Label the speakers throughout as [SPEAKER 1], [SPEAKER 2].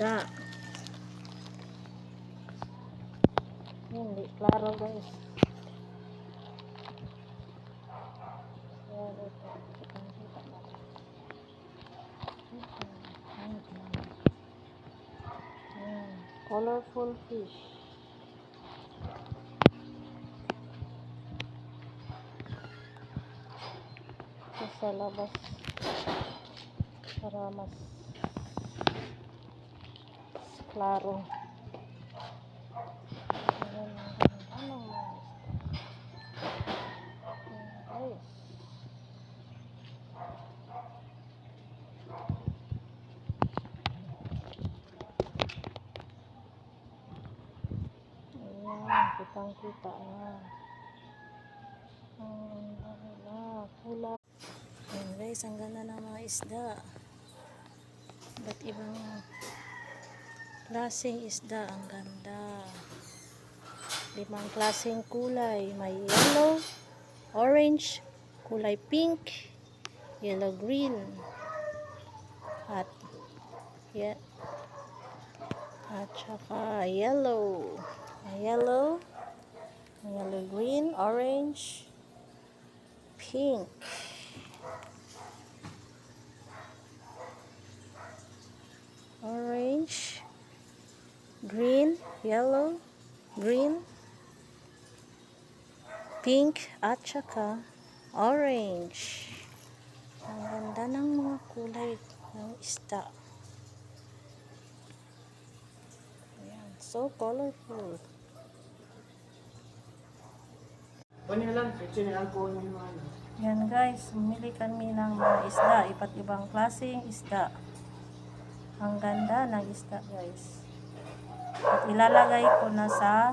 [SPEAKER 1] isda. Hindi klaro guys. Yan ito. Kitang-kita na. Colorful fish. Ito sa labas para mas klaro. Ayan, anong mga guys. Ayan, kitang-kita na. Hula. Ayan guys, ang ganda ng mga isda. Ba't ibang klaseng isda, ang ganda. 5 klaseng kulay. May yellow, orange, kulay pink, yellow green, at saka yellow. Yellow green, orange, pink. Orange, green, yellow, green, pink, at saka orange. Ang ganda ng mga kulay ng isda. Ayan, so colorful. Yan guys, bumili kami ng mga isda, iba't ibang klaseng isda. Ang ganda ng isda guys. At ilalagay ko na sa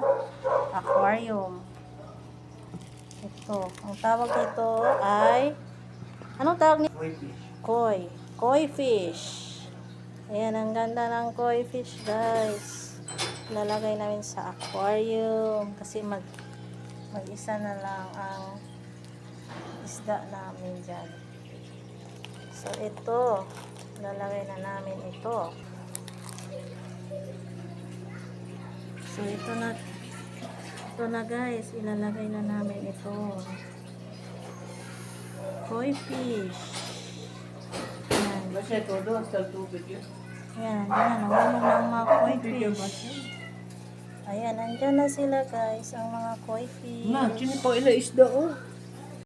[SPEAKER 1] aquarium. Ito, ang tawag nito ay, anong tawag nito? Koi fish. Ayan, ang ganda ng koi fish guys. Ilalagay namin sa aquarium kasi mag-isa na lang ang isda namin dyan. So ito, ilalagay na namin ito. So ito na guys, ilalagay na namin ito. Koi fish. Ayan, nahulog ng mga koi fish. Ayan, andyan na sila guys, ang mga koi fish.
[SPEAKER 2] Ma, sino pa ila isda oh?